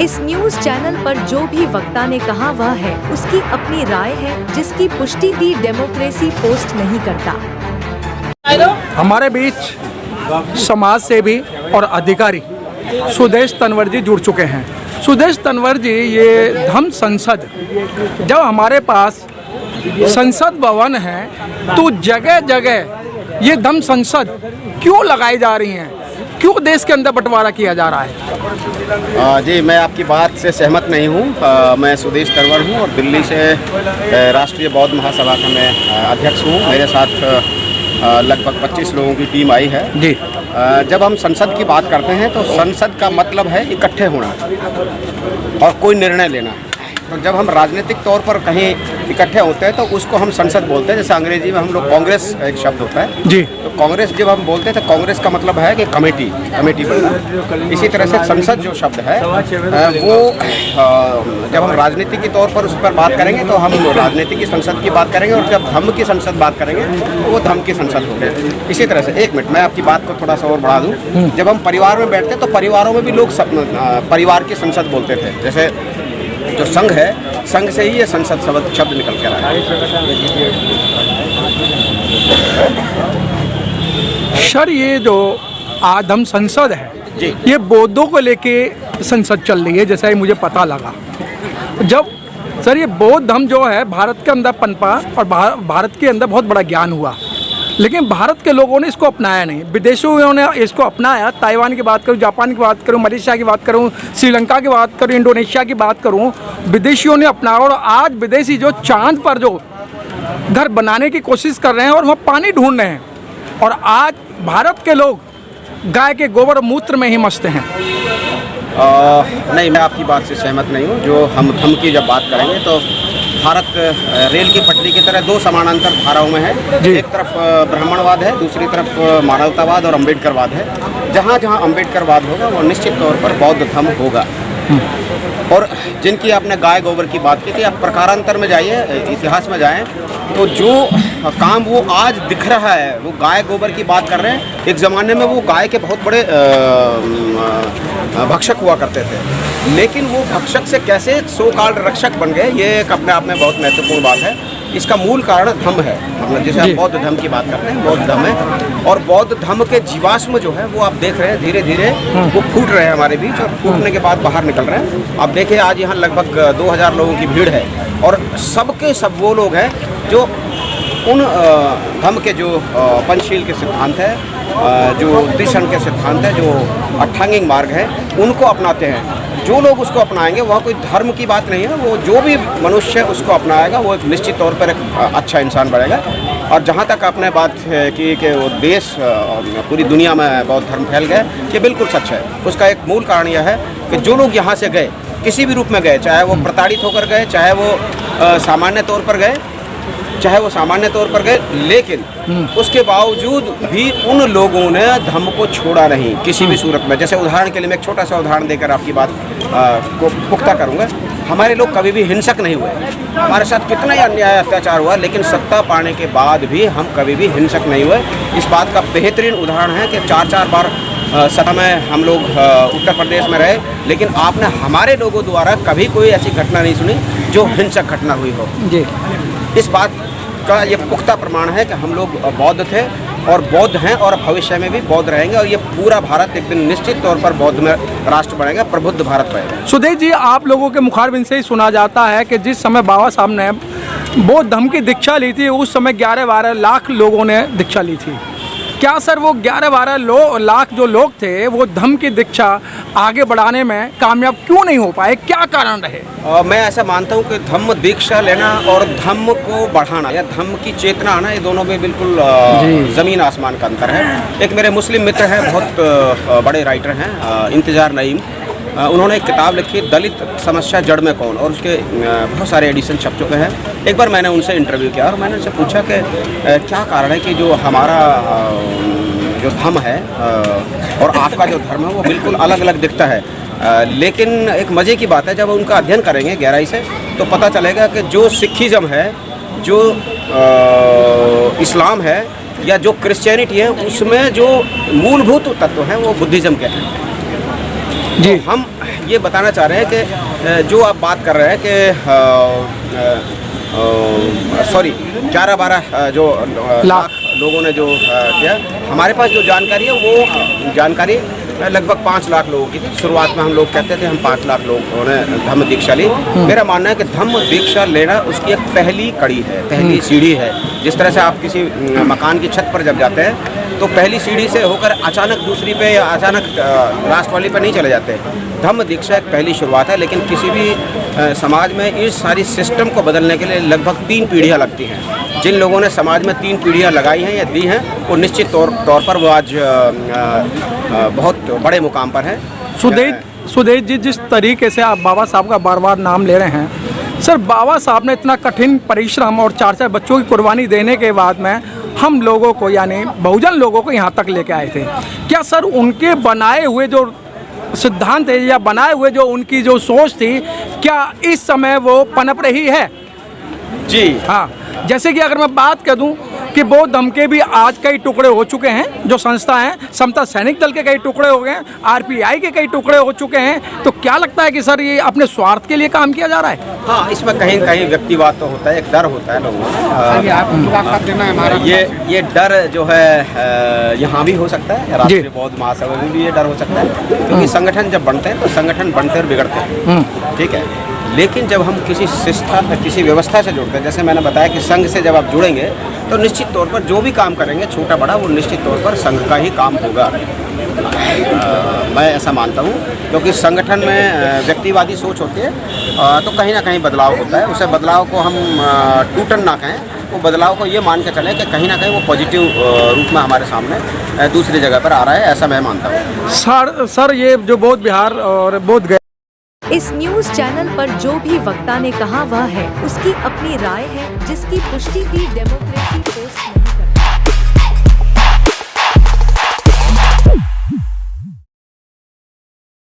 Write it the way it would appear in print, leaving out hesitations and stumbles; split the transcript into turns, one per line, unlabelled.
इस news channel पर जो भी वक्ता ने कहा वह है उसकी अपनी राय है, जिसकी पुष्टि दी डेमोक्रेसी पोस्ट नहीं करता।
हमारे बीच समाज सेवी और अधिकारी सुदेश तंवर जी जुड़ चुके हैं। सुदेश तंवर जी, ये धम्म संसद, जब हमारे पास संसद भवन है तो जगह जगह ये धम्म संसद क्यों लगाई जा रही हैं? क्यों देश के अंदर बंटवारा किया जा रहा है?
जी, मैं आपकी बात से सहमत नहीं हूँ। मैं सुदेश तंवर हूँ और दिल्ली से राष्ट्रीय बौद्ध महासभा का मैं अध्यक्ष हूँ। मेरे साथ लगभग 25 लोगों की टीम आई है
जी।
जब हम संसद की बात करते हैं तो संसद का मतलब है इकट्ठे होना और कोई निर्णय लेना। तो जब हम राजनीतिक तौर पर कहीं इकट्ठे होते हैं तो उसको हम संसद बोलते हैं। जैसे अंग्रेजी में हम लोग कांग्रेस एक शब्द होता है
जी।
तो कांग्रेस जब हम बोलते हैं तो कांग्रेस का मतलब है कि कमेटी बनना। इसी तरह से संसद जो शब्द है वो जब हम राजनीति के तौर पर उस पर बात करेंगे तो हम राजनीति की संसद की बात करेंगे, और जब धम्म की संसद बात करेंगे तो वो धम्म की संसद हो गई। इसी तरह से एक मिनट मैं आपकी बात को थोड़ा सा और बढ़ा दूँ। जब हम परिवार में बैठते तो परिवारों में भी लोग परिवार की संसद बोलते थे। जैसे जो संघ है, संघ से ही ये संसद शब्द निकल कर आया है।
सर, ये जो आदम संसद है
जी,
ये बौद्धों को लेके संसद चल रही है, जैसा ही मुझे पता लगा। जब सर ये बौद्ध धर्म जो है भारत के अंदर पनपा और भारत के अंदर बहुत बड़ा ज्ञान हुआ, लेकिन भारत के लोगों ने इसको अपनाया नहीं। विदेशियों ने इसको अपनाया। ताइवान की बात करूं, जापान की बात करूं, मलेशिया की बात करूं, श्रीलंका की बात करूं, इंडोनेशिया की बात करूं, विदेशियों ने अपनाया। और आज विदेशी जो चांद पर जो घर बनाने की कोशिश कर रहे हैं और वहाँ पानी ढूंढ रहे हैं, और आज भारत के लोग गाय के गोबर और मूत्र में ही मस्त हैं।
नहीं, मैं आपकी बात से सहमत नहीं हूँ। जो हम धम्म की जब बात करेंगे तो भारत रेल की पटरी की तरह दो समानांतर धाराओं में है। एक तरफ ब्राह्मणवाद है, दूसरी तरफ मानवतावाद और अम्बेडकरवाद है। जहाँ जहाँ अम्बेडकरवाद होगा वो निश्चित तौर पर बौद्ध धम्म होगा। और जिनकी आपने गाय गोबर की बात की थी, आप प्रकारांतर में जाइए, इतिहास में जाएं तो जो काम वो आज दिख रहा है वो गाय गोबर की बात कर रहे हैं। एक ज़माने में वो गाय के बहुत बड़े भक्षक हुआ करते थे, लेकिन वो भक्षक से कैसे सो कॉल्ड रक्षक बन गए, ये एक अपने आप में बहुत महत्वपूर्ण बात है। इसका मूल कारण धम्म है। मतलब जैसे आप बौद्ध धम्म की बात करते हैं, बौद्ध धम्म है, और बौद्ध धम्म के जीवाश्म जो है वो आप देख रहे हैं धीरे धीरे वो फूट रहे हैं हमारे बीच, और फूटने के बाद बाहर निकल रहे हैं। आप देखिए आज यहाँ लगभग 2000 लोगों की भीड़ है, और सबके सब वो लोग हैं जो उन धम्म के जो पंचशील के सिद्धांत है, जो त्रिशरण के सिद्धांत है, जो अष्टांगिक मार्ग है, उनको अपनाते हैं। जो लोग उसको अपनाएंगे वह कोई धर्म की बात नहीं है, वो जो भी मनुष्य उसको अपनाएगा वो एक निश्चित तौर पर एक अच्छा इंसान बनेगा। और जहाँ तक आपने बात की कि वो देश पूरी दुनिया में बौद्ध धर्म फैल गए, ये बिल्कुल सच है। उसका एक मूल कारण यह है कि जो लोग यहाँ से गए, किसी भी रूप में गए, चाहे वो प्रताड़ित होकर गए, चाहे वो सामान्य तौर पर गए, लेकिन उसके बावजूद भी उन लोगों ने धर्म को छोड़ा नहीं किसी भी सूरत में। जैसे उदाहरण के लिए मैं एक छोटा सा उदाहरण देकर आपकी बात को पुख्ता करूंगा। हमारे लोग कभी भी हिंसक नहीं हुए। हमारे साथ कितना ही अन्याय अत्याचार हुआ, लेकिन सत्ता पाने के बाद भी हम कभी भी हिंसक नहीं हुए। इस बात का बेहतरीन उदाहरण है कि 4-4 बार सत्ता में हम लोग उत्तर प्रदेश में रहे, लेकिन आपने हमारे लोगों द्वारा कभी कोई ऐसी घटना नहीं सुनी जो हिंसक घटना हुई हो जी। इस बात का ये पुख्ता प्रमाण है कि हम लोग बौद्ध थे और बौद्ध हैं, और भविष्य में भी बौद्ध रहेंगे, और ये पूरा भारत एक दिन निश्चित तौर पर बौद्ध में राष्ट्र बनेगा, प्रबुद्ध भारत बनेगा।
सुदेश जी, आप लोगों के मुखारबिन से ही सुना जाता है कि जिस समय बाबा साहब ने बौद्ध धर्म की दीक्षा ली थी, उस समय 11-12 लाख लोगों ने दीक्षा ली थी। क्या सर वो 11-12 लाख जो लोग थे वो धम्म की दीक्षा आगे बढ़ाने में कामयाब क्यों नहीं हो पाए? क्या कारण रहे?
मैं ऐसा मानता हूँ कि धम्म दीक्षा लेना और धम्म को बढ़ाना या धम्म की चेतना आना, ये दोनों में बिल्कुल ज़मीन आसमान का अंतर है। एक मेरे मुस्लिम मित्र हैं, बहुत बड़े राइटर हैं, इंतजार नईम, उन्होंने एक किताब लिखी दलित समस्या जड़ में कौन, और उसके बहुत सारे एडिशन छप चुके हैं। एक बार मैंने उनसे इंटरव्यू किया और मैंने उनसे पूछा कि क्या कारण है कि जो हमारा जो धर्म है और आपका जो धर्म है वो बिल्कुल अलग अलग दिखता है। लेकिन एक मज़े की बात है, जब उनका अध्ययन करेंगे गहराई से तो पता चलेगा कि जो सिखिज़म है, जो इस्लाम है या जो क्रिश्चियनिटी है, उसमें जो मूलभूत तत्व हैं वो बुद्धिज़्म के हैं।
जी।
तो हम ये बताना चाह रहे हैं कि जो आप बात कर रहे हैं कि सॉरी 11-12 जो लाख लोगों ने जो किया, हमारे पास जो जानकारी है वो जानकारी लगभग 5 लाख लोगों की थी। शुरुआत में हम लोग कहते थे हम 5 लाख लोगों ने धम्म दीक्षा ली। मेरा मानना है कि धम्म दीक्षा लेना उसकी एक पहली कड़ी है, पहली सीढ़ी है। जिस तरह से आप किसी मकान की छत पर जब जाते हैं तो पहली सीढ़ी से होकर अचानक दूसरी पे या अचानक लास्ट वाली पे नहीं चले जाते। धम्म दीक्षा एक पहली शुरुआत है, लेकिन किसी भी समाज में इस सारी सिस्टम को बदलने के लिए लगभग 3 पीढ़ियाँ लगती हैं। जिन लोगों ने समाज में 3 पीढ़ियाँ लगाई हैं या दी हैं, वो निश्चित तौर पर वो आज बहुत बड़े मुकाम पर हैं।
सुदेश जी, जिस तरीके से आप बाबा साहब का बार बार नाम ले रहे हैं, सर बाबा साहब ने इतना कठिन परिश्रम और 4 बच्चों की कुर्बानी देने के बाद में हम लोगों को यानी बहुजन लोगों को यहाँ तक लेके आए थे। क्या सर उनके बनाए हुए जो सिद्धांत है या बनाए हुए जो उनकी जो सोच थी, क्या इस समय वो पनप रही है?
जी
हाँ, जैसे कि अगर मैं बात कर दूं कि बौद्ध धर्म के भी आज कई टुकड़े हो चुके हैं, जो संस्था हैं, समता सैनिक दल के कई टुकड़े हो गए हैं, आरपीआई के कई टुकड़े हो चुके हैं, तो क्या लगता है कि सर ये अपने स्वार्थ के लिए काम किया जा रहा है?
हाँ, इसमें कहीं कहीं व्यक्तिवाद तो होता है, एक डर होता है लोगों में। ये डर जो है यहाँ भी हो सकता है, राष्ट्रीय बौद्ध महासभा में भी ये डर हो सकता है, क्योंकि संगठन जब बनते हैं तो संगठन बनते और बिगड़ते हैं, ठीक है। लेकिन जब हम किसी किसी व्यवस्था से जुड़ते हैं, जैसे मैंने बताया कि संघ से जब आप जुड़ेंगे तो निश्चित तौर पर जो भी काम करेंगे छोटा बड़ा, वो निश्चित तौर पर संघ का ही काम होगा। मैं ऐसा मानता हूँ, क्योंकि संगठन में व्यक्तिवादी सोच होती है तो कहीं ना कहीं बदलाव होता है। उसे बदलाव को हम टूटन ना कहें, वो बदलाव को ये मान के चलें कि कहीं ना कहीं वो पॉजिटिव रूप में हमारे सामने दूसरी जगह पर आ रहा है, ऐसा मैं मानता हूँ।
सर ये जो बौद्ध विहार और बौद्ध गया,
इस न्यूज चैनल पर जो भी वक्ता ने कहा वह है, उसकी अपनी राय है, जिसकी पुष्टि भी डेमोक्रेसी पोस्ट